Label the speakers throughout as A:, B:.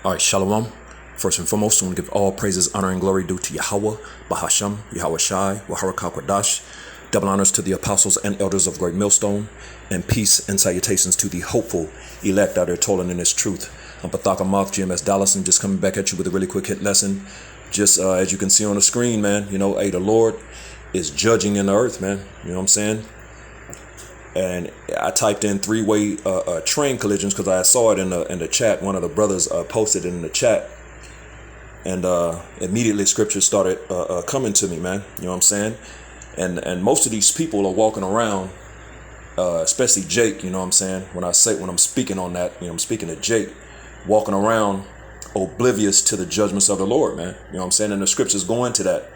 A: All right, Shalom. First and foremost, I want to give all praises, honor, and glory due to Yahweh, Bahasham, Yahweh Shai, Waharakah Kodash. Double honors to the apostles and elders of Great Millstone, and peace and salutations to the hopeful elect out there toiling in this truth. I'm Pathaka Moth, GMS Dallison, just coming back at you with a really quick hit lesson. Just as you can see on the screen, man, the Lord is judging in the earth, man. You know what I'm saying? And I typed in three-way train collisions because I saw it in the chat. One of the brothers posted it in the chat, and immediately scripture started coming to me, man. You know what I'm saying? And most of these people are walking around, especially Jake. You know what I'm saying? When I'm speaking on that, I'm speaking to Jake, walking around oblivious to the judgments of the Lord, man. You know what I'm saying? And the scriptures go into that,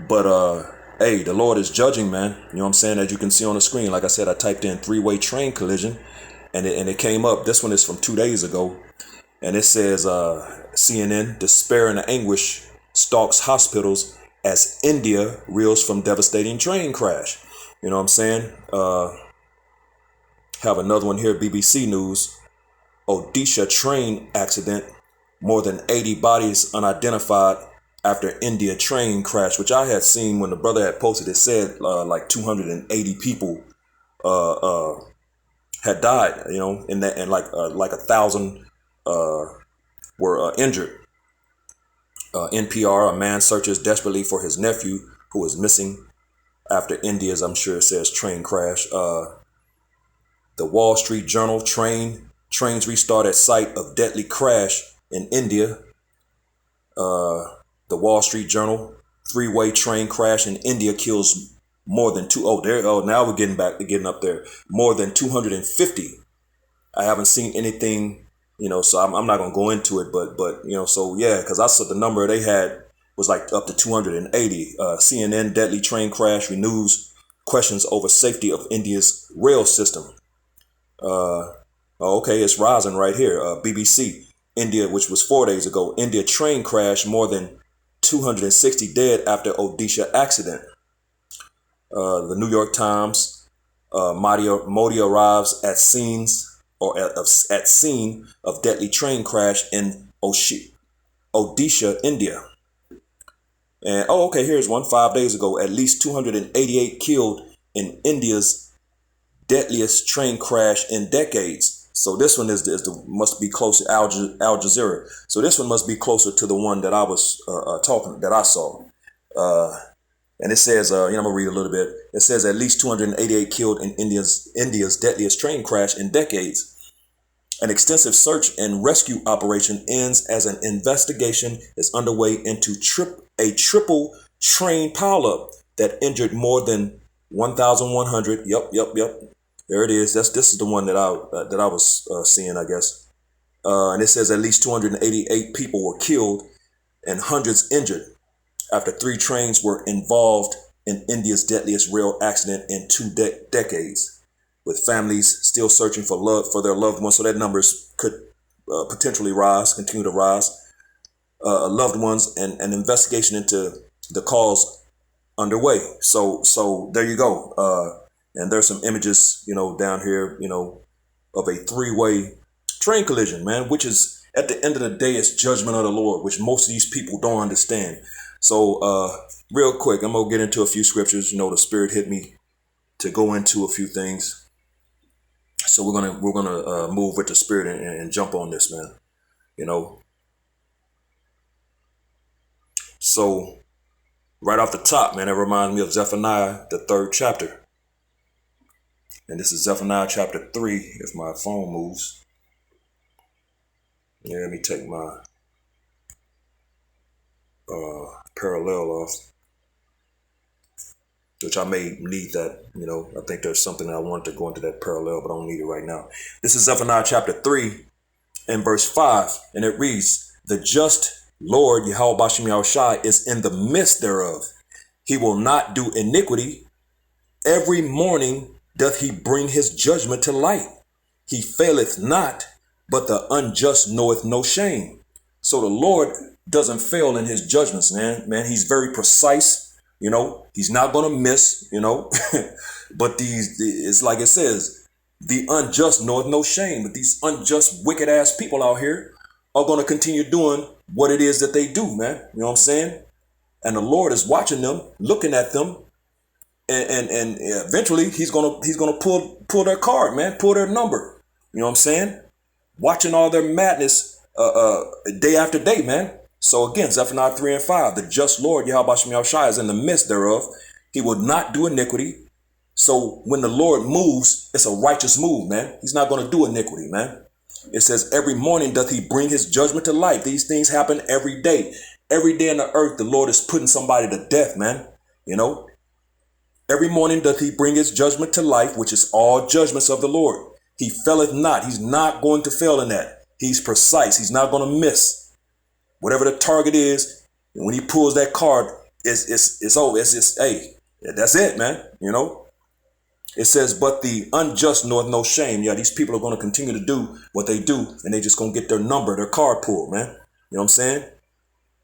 A: but hey, the Lord is judging, man. You know what I'm saying? As you can see on the screen, like I said, I typed in three-way train collision, and it came up. This one is from 2 days ago, and it says CNN, despair and anguish stalks hospitals as India reels from devastating train crash. You know what I'm saying? Have another one here, BBC News. Odisha train accident, more than 80 bodies unidentified after India train crash, which I had seen when the brother had posted. It said like 280 people had died, in that, and like 1,000 were injured. NPR, a man searches desperately for his nephew who is missing after India's, I'm sure it says, train crash. The Wall Street Journal, trains restart at site of deadly crash in India. The Wall Street Journal, three-way train crash in India kills more than now we're getting up there. More than 250. I haven't seen anything, so I'm not going to go into it, but so yeah, because I saw the number they had was like up to 280. CNN, deadly train crash renews questions over safety of India's rail system. Okay, it's rising right here. BBC, India, which was 4 days ago, India train crash, more than 260 dead after Odisha accident. The New York Times, Modi arrives at scene of deadly train crash in Odisha, India. And okay, here's one 5 days ago. At least 288 killed in India's deadliest train crash in decades. So this one must be close to Al Jazeera. So this one must be closer to the one that I was that I saw. And it says, I'm gonna read a little bit. It says at least 288 killed in India's deadliest train crash in decades. An extensive search and rescue operation ends as an investigation is underway into a triple train pileup that injured more than 1,100. Yep. There it is. This is the one that I was seeing, I guess. And it says at least 288 people were killed and hundreds injured after 3 trains were involved in India's deadliest rail accident in 2 decades, with families still searching for their loved ones. So that numbers could potentially continue to rise. Loved ones, and an investigation into the cause underway. So there you go. And there's some images, down here, of a three-way train collision, man, which is, at the end of the day, it's judgment of the Lord, which most of these people don't understand. So real quick, I'm going to get into a few scriptures. The Spirit hit me to go into a few things. So we're gonna move with the Spirit and jump on this, man. So right off the top, man, it reminds me of Zephaniah, the 3rd chapter. And this is Zephaniah chapter 3, if my phone moves. Yeah, let me take my parallel off, which I may need that. I think there's something I want to go into that parallel, but I don't need it right now. This is Zephaniah chapter 3 and verse 5, and it reads, "The just Lord, Yahweh Bashem Yahushai, is in the midst thereof. He will not do iniquity. Every morning doth he bring his judgment to light. He faileth not, but the unjust knoweth no shame." So the Lord doesn't fail in his judgments, man. He's very precise. He's not going to miss, but it's like it says, the unjust knoweth no shame. But these unjust, wicked ass people out here are going to continue doing what it is that they do, man. You know what I'm saying? And the Lord is watching them, looking at them, and eventually he's gonna pull their card, man, pull their number. You know what I'm saying? Watching all their madness day after day, man. So again, Zephaniah 3 and 5, the just Lord Yahweh Shem Yahushua is in the midst thereof. He will not do iniquity. So when the Lord moves, it's a righteous move, man. He's not going to do iniquity, man. It says every morning doth he bring his judgment to light. These things happen every day. Every day on the earth, the Lord is putting somebody to death, man. You know, every morning doth he bring his judgment to life, which is all judgments of the Lord. He faileth not. He's not going to fail in that. He's precise. He's not going to miss. Whatever the target is, and when he pulls that card, it's over. It's just, hey, that's it, man. You know, it says, but the unjust knoweth no shame. Yeah, these people are going to continue to do what they do, and they just going to get their number, their card pulled, man. You know what I'm saying?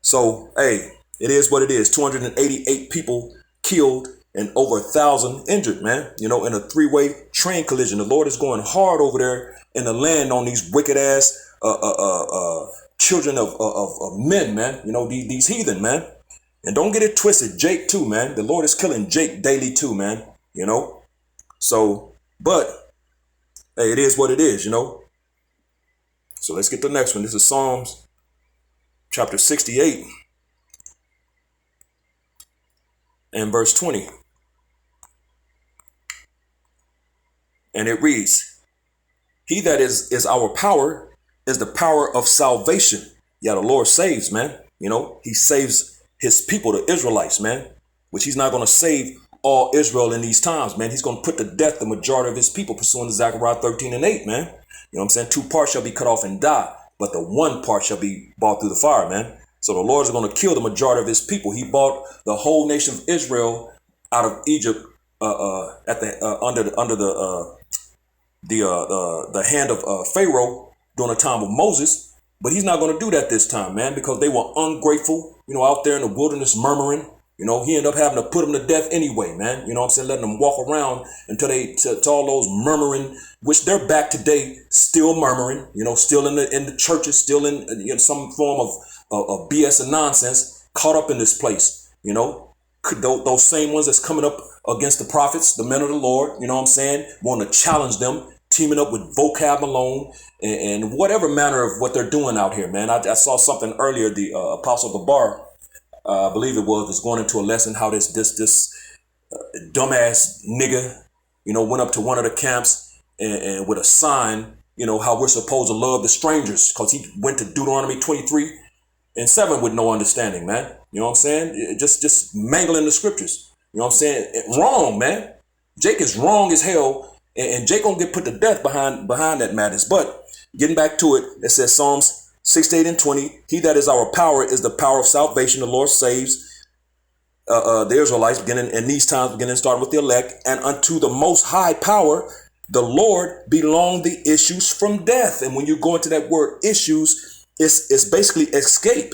A: So, hey, it is what it is. 288 people killed and over 1,000 injured, man. You know, in a three-way train collision. The Lord is going hard over there in the land on these wicked ass children of men, man. You know, these heathen, man. And don't get it twisted, Jake too, man. The Lord is killing Jake daily too, man. You know. So, but hey, it is what it is, you know. So let's get the next one. This is Psalms chapter 68 and verse 20. And it reads, he that is our power is the power of salvation. Yeah, the Lord saves, man. You know, he saves his people, the Israelites, man, which he's not going to save all Israel in these times, man. He's going to put to death the majority of his people, pursuant to Zechariah 13 and 8, man. You know what I'm saying? 2 parts shall be cut off and die, but the 1 part shall be brought through the fire, man. So the Lord is going to kill the majority of his people. He brought the whole nation of Israel out of Egypt under the hand of Pharaoh during the time of Moses. But he's not going to do that this time, man, because they were ungrateful, you know, out there in the wilderness murmuring. You know, he ended up having to put them to death anyway, man. You know what I'm saying? Letting them walk around until to all those murmuring, which they're back today, still murmuring, you know, still in the churches, still in some form of BS and nonsense, caught up in this place, you know. Those same ones that's coming up against the prophets, the men of the Lord, you know what I'm saying, want to challenge them, teaming up with Vocab Malone and whatever manner of what they're doing out here, man. I saw something earlier, the Apostle Gabar, I believe it was going into a lesson how this dumbass nigga, you know, went up to one of the camps and with a sign, you know, how we're supposed to love the strangers, because he went to Deuteronomy 23 and 7 with no understanding, man. You know what I'm saying? Just mangling the scriptures. You know what I'm saying? Wrong, man. Jake is wrong as hell, and Jake gonna get put to death behind that madness. But getting back to it, it says Psalms 68 and 20. He that is our power is the power of salvation. The Lord saves the Israelites beginning in these times, beginning starting with the elect, and unto the most high power, the Lord, belong the issues from death. And when you go into that word issues, it's basically escape.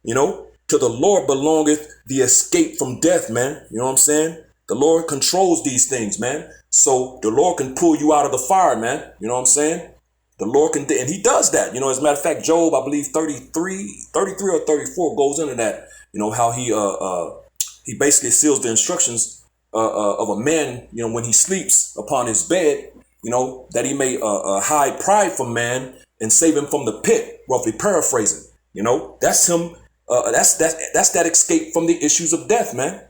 A: You know, to the Lord belongeth the escape from death, man. You know what I'm saying? The Lord controls these things, man. So the Lord can pull you out of the fire, man. You know what I'm saying? The Lord can, and he does that. You know, as a matter of fact, Job, I believe 33 or 34 goes into that. You know, how he basically seals the instructions of a man, you know, when he sleeps upon his bed, you know, that he may hide pride from man and save him from the pit, roughly paraphrasing. You know, that's him. That's that escape from the issues of death, man.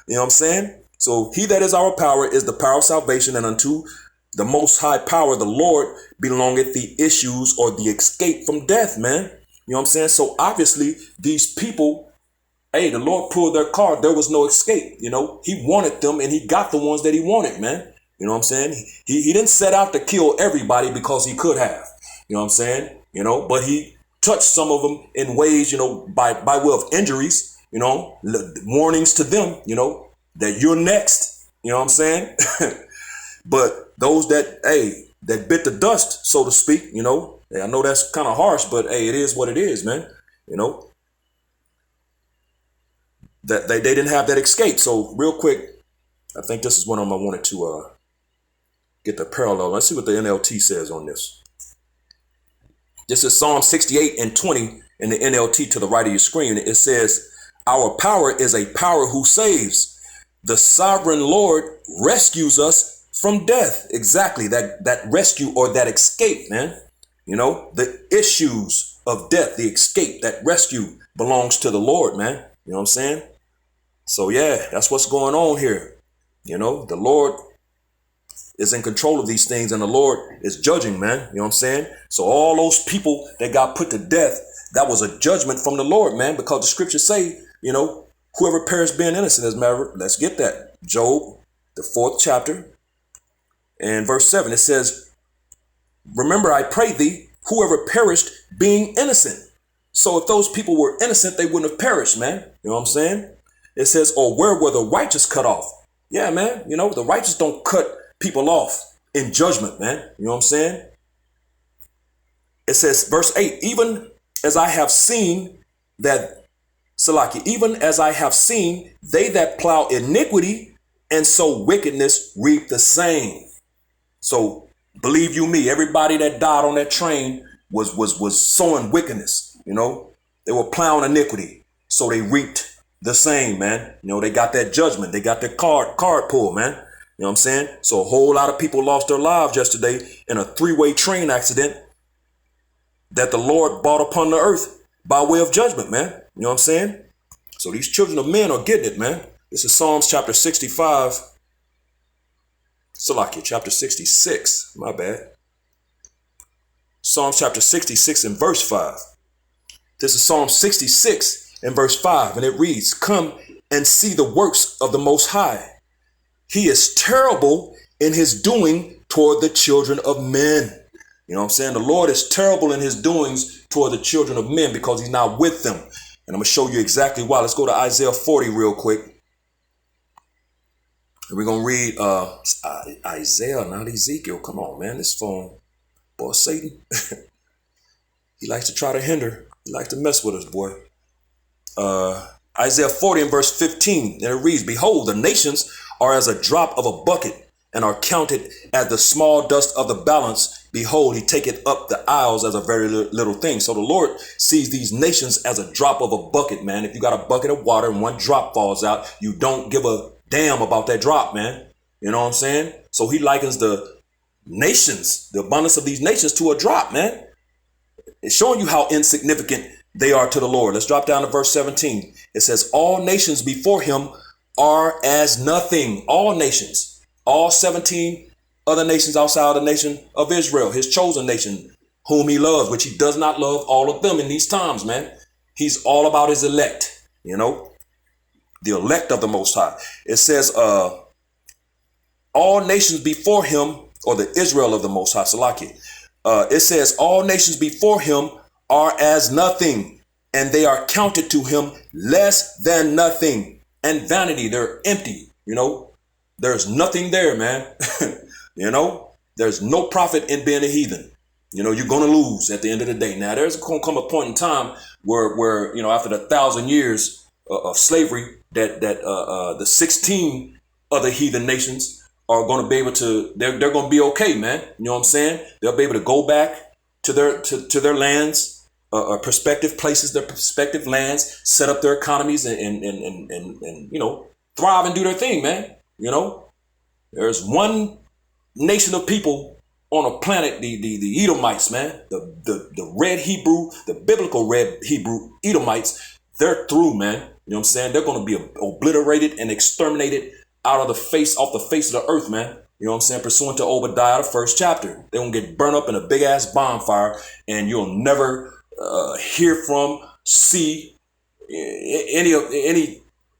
A: You know what I'm saying? So he that is our power is the power of salvation, and unto the most high power, the Lord, belongeth the issues or the escape from death, man. You know what I'm saying? So obviously these people, hey, the Lord pulled their card. There was no escape. You know, he wanted them and he got the ones that he wanted, man. You know what I'm saying? He didn't set out to kill everybody because he could have, you know what I'm saying? You know, but he touched some of them in ways, you know, by way of injuries, you know, warnings to them, you know, that you're next, you know what I'm saying? But those that, hey, that bit the dust, so to speak, you know, I know that's kind of harsh, but hey, it is what it is, man. You know, that they didn't have that escape. So real quick, I think this is one of them I wanted to get the parallel. Let's see what the NLT says on this. This is Psalm 68:20 in the NLT to the right of your screen. It says, our power is a power who saves. The sovereign Lord rescues us from death. Exactly. That rescue or that escape, man. You know, the issues of death, the escape, that rescue belongs to the Lord, man. You know what I'm saying? So, yeah, that's what's going on here. You know, the Lord is in control of these things and the Lord is judging, man. You know what I'm saying? So all those people that got put to death, that was a judgment from the Lord, man, because the scriptures say, you know, whoever perished being innocent is married. Let's get that. Job, the 4th chapter and verse 7, it says, remember, I pray thee, whoever perished being innocent. So if those people were innocent, they wouldn't have perished, man. You know what I'm saying? It says, or where were the righteous cut off? Yeah, man. You know, the righteous don't cut people off in judgment, man. You know what I'm saying? It says, verse 8, even as I have seen that, Salaki, even as I have seen, they that plow iniquity and sow wickedness reap the same. So believe you me, everybody that died on that train was sowing wickedness. You know, they were plowing iniquity, so they reaped the same, man. You know, they got that judgment. They got their card pulled, man. You know what I'm saying? So a whole lot of people lost their lives yesterday in a 3-way train accident that the Lord brought upon the earth by way of judgment, man. You know what I'm saying? So these children of men are getting it, man. This is Psalms chapter 65. Salakia, chapter 66. My bad. Psalms chapter 66 and verse 5. This is Psalm 66 and verse 5. And it reads, come and see the works of the Most High. He is terrible in his doing toward the children of men. You know what I'm saying? The Lord is terrible in his doings toward the children of men because he's not with them. And I'm going to show you exactly why. Let's go to Isaiah 40 real quick. And we're going to read Isaiah, not Ezekiel. Come on, man. This phone. Boy, Satan. He likes to try to hinder. He likes to mess with us, boy. Isaiah 40 and verse 15. And it reads, behold, the nations are as a drop of a bucket and are counted as the small dust of the balance. Behold, he taketh up the isles as a very little thing. So the Lord sees these nations as a drop of a bucket, man. If you got a bucket of water and one drop falls out, you don't give a damn about that drop, man. You know what I'm saying? So he likens the nations, the abundance of these nations, to a drop, man. It's showing you how insignificant they are to the Lord. Let's drop down to verse 17. It says, all nations before him are as nothing. All nations, all 17 other nations outside the nation of Israel, his chosen nation, whom he loves, which he does not love all of them in these times, man. He's all about his elect, you know, the elect of the Most High. It says, all nations before him, or the Israel of the Most High, Salaki. It says, all nations before him are as nothing, and they are counted to him less than nothing. And vanity, they're empty, you know. There's nothing there, man. You know, there's no profit in being a heathen. You know, you're going to lose at the end of the day. Now, there's going to come a point in time where, you know, after the 1,000 years of slavery, that the 16 other heathen nations are going to be able to, they're going to be okay, man. You know what I'm saying? They'll be able to go back to their lands, prospective places, their prospective lands, set up their economies and you know, thrive and do their thing, man. You know, there's one nation of people on a planet, the Edomites, man, the red Hebrew, the biblical red Hebrew Edomites. They're through, man. You know what I'm saying? They're going to be obliterated and exterminated off the face of the earth, man. You know what I'm saying? Pursuant to Obadiah, the 1st chapter. They're going to get burned up in a big ass bonfire, and you'll never hear from, see any,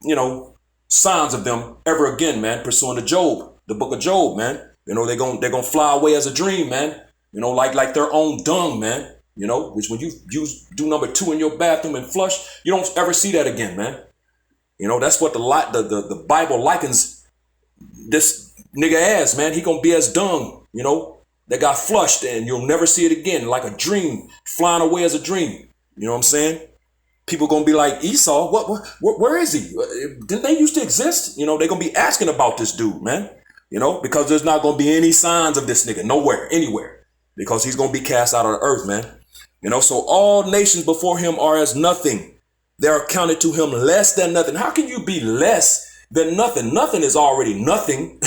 A: you know, signs of them ever again, man. Pursuant to Job, the book of Job, man. You know, they're gonna fly away as a dream, man. You know, like their own dung, man. You know, which when you do number 2 in your bathroom and flush, you don't ever see that again, man. You know, that's what the Bible likens this nigga as, man. He gonna be as dung, you know, that got flushed, and you'll never see it again, like a dream, flying away as a dream. You know what I'm saying? People gonna be like, Esau, where is he? Didn't they used to exist? You know, they're gonna be asking about this dude, man. You know, because there's not going to be any signs of this nigga nowhere, anywhere, because he's going to be cast out of the earth, man. So all nations before him are as nothing. They are counted to him less than nothing. How can you be less than nothing? Nothing is already nothing.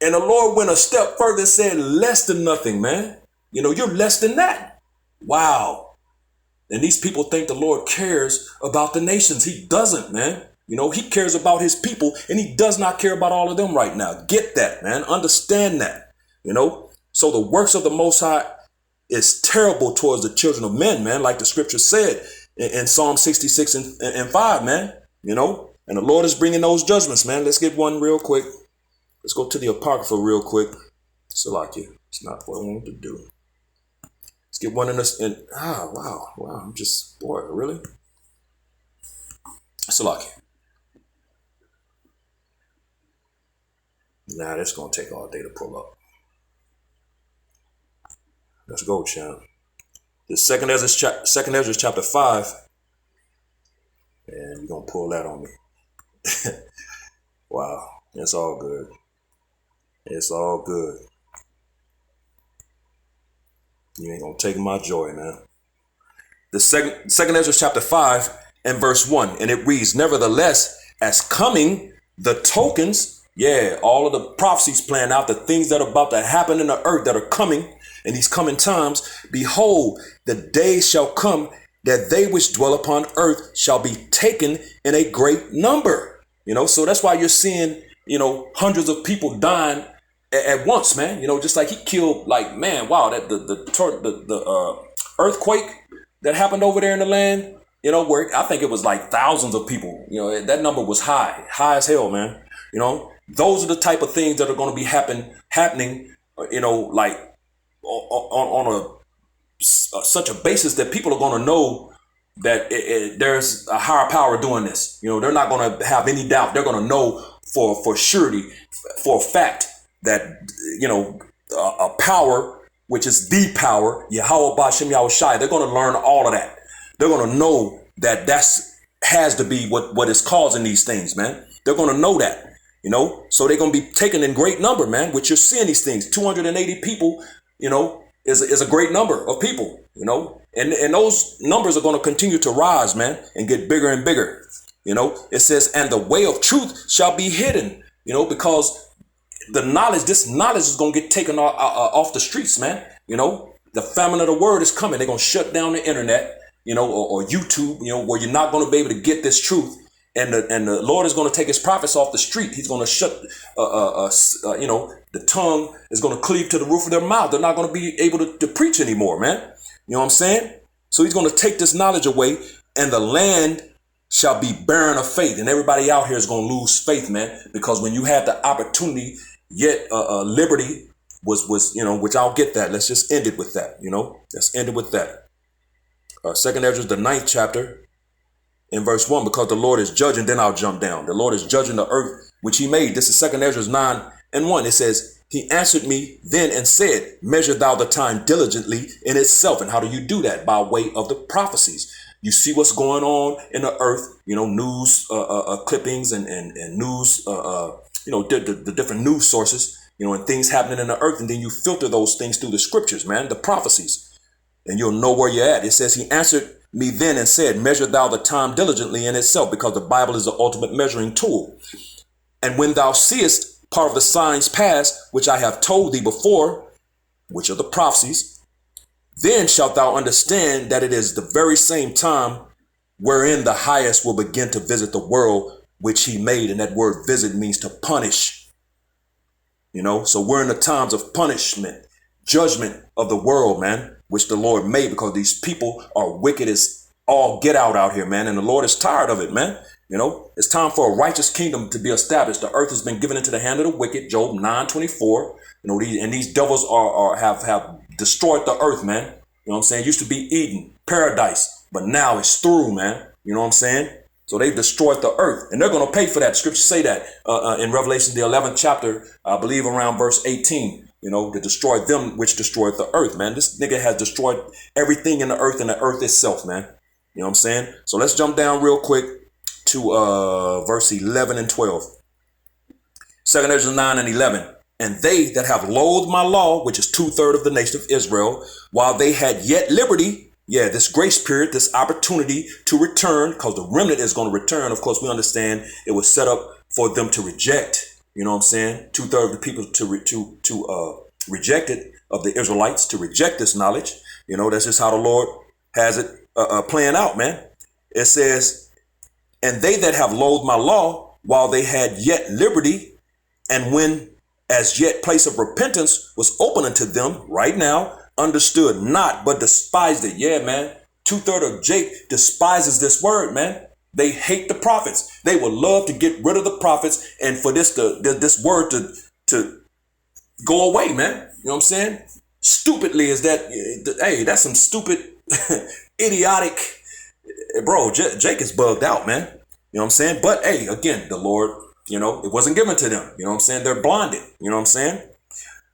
A: And the Lord went a step further and said less than nothing, man. You're less than that. Wow. And these people think the Lord cares about the nations. He doesn't, man. He cares about his people, and he does not care about all of them right now. Get that, man. Understand that. So the works of the Most High is terrible towards the children of men, man, like the scripture said in Psalm 66 and 5, man. And the Lord is bringing those judgments, man. Let's get one real quick. Let's go to the Apocrypha real quick. Salakia. It's not what I wanted to do. Let's get one in this. Wow. I'm just, boy, really? Salakia. Nah, that's going to take all day to pull up. Let's go, champ. The Second Ezra chapter 5. And you're going to pull that on me. Wow. It's all good. It's all good. You ain't going to take my joy, man. The second Ezra chapter 5 and verse 1. And it reads, nevertheless, as coming the tokens, all of the prophecies playing out, the things that are about to happen in the earth that are coming in these coming times, behold, the days shall come that they which dwell upon earth shall be taken in a great number. So that's why you're seeing, hundreds of people dying at once, man. Just like he killed, like, man, wow, that the earthquake that happened over there in the land, where I think it was like thousands of people. That number was high as hell, man. Those are the type of things that are going to be happening, like on such a basis that people are going to know that there's a higher power doing this. They're not going to have any doubt. They're going to know for surety, for a fact that, a power, which is the power, Yahweh Ba'Shem Yahushai, they're going to learn all of that. They're going to know that has to be what is causing these things, man. They're going to know that. So they're going to be taken in great number, man, which you're seeing these things. 280 people, is a great number of people, and those numbers are going to continue to rise, man, and get bigger and bigger. It says, and the way of truth shall be hidden, because this knowledge is going to get taken off the streets, man. The famine of the word is coming. They're going to shut down the internet, or YouTube, where you're not going to be able to get this truth. And the Lord is going to take his prophets off the street. He's going to shut, the tongue is going to cleave to the roof of their mouth. They're not going to be able to preach anymore, man. You know what I'm saying? So he's going to take this knowledge away, and the land shall be barren of faith. And everybody out here is going to lose faith, man, because when you had the opportunity, yet liberty was, which I'll get that. Let's just end it with that, Let's end it with that. Second Ezra, the 9th chapter. In verse 1, because the Lord is judging, then I'll jump down. The Lord is judging the earth which he made. This is 2 Ezra 9 and 1. It says, he answered me then and said, measure thou the time diligently in itself. And how do you do that? By way of the prophecies. You see what's going on in the earth, news clippings and news, the different news sources, and things happening in the earth. And then you filter those things through the scriptures, man, the prophecies, and you'll know where you're at. It says he answered me then and said, measure thou the time diligently in itself, because the Bible is the ultimate measuring tool. And when thou seest part of the signs past, which I have told thee before, which are the prophecies, then shalt thou understand that it is the very same time wherein the highest will begin to visit the world which he made. And that word visit means to punish. So we're in the times of punishment, judgment of the world, man, which the Lord made, because these people are wicked as all get out here, man. And the Lord is tired of it, man. It's time for a righteous kingdom to be established. The earth has been given into the hand of the wicked, Job 9:24. These devils have destroyed the earth, man. You know what I'm saying? It used to be Eden, paradise, but now it's through, man. You know what I'm saying? So they've destroyed the earth, and they're going to pay for that. Scriptures say that in Revelation, the 11th chapter, I believe around verse 18. To destroy them which destroyed the earth, man. This nigga has destroyed everything in the earth and the earth itself, man. You know what I'm saying? So let's jump down real quick to verse 11 and 12. 2 Ezra 9 and 11. And they that have loathed my law, which is 2/3 of the nation of Israel, while they had yet liberty, yeah, this grace period, this opportunity to return, because the remnant is going to return. Of course, we understand it was set up for them to reject. You know what I'm saying? 2/3 of the people to reject it, of the Israelites, to reject this knowledge. You know, that's just how the Lord has it playing out, man. It says, and they that have loathed my law, while they had yet liberty, and when as yet place of repentance was open unto them right now, understood not, but despised it. Yeah, man. 2/3 of Jake despises this word, man. They hate the prophets. They would love to get rid of the prophets and for this word to go away, man. You know what I'm saying? Stupidly is that, hey, that's some stupid, idiotic, bro, Jake is bugged out, man. You know what I'm saying? But hey, again, the Lord, you know, it wasn't given to them. You know what I'm saying? They're blinded. You know what I'm saying?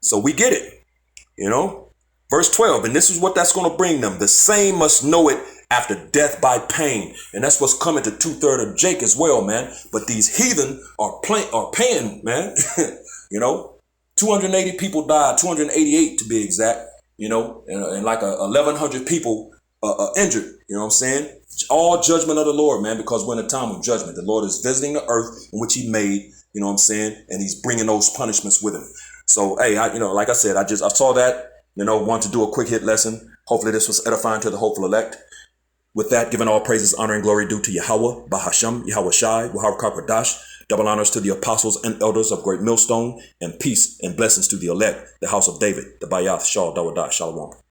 A: So we get it, you know? Verse 12, and this is what that's going to bring them. The same must know it after death by pain. And that's what's coming to 2/3 of Jake as well, man. But these heathen are paying, man. You know, 280 people died, 288 to be exact, you know, and like 1,100 people injured. You know what I'm saying? All judgment of the Lord, man, because we're in a time of judgment. The Lord is visiting the earth in which he made, you know what I'm saying? And he's bringing those punishments with him. So, hey, like I said, I saw that, you know, wanted to do a quick hit lesson. Hopefully this was edifying to the hopeful elect. With that, giving all praises, honor, and glory due to Yahweh, Bahasham, Yahweh Shai, Wahar Kakwadash. Double honors to the apostles and elders of Great Millstone, and peace and blessings to the elect, the house of David, the Bayath, Shal, Dawadash, Shalom.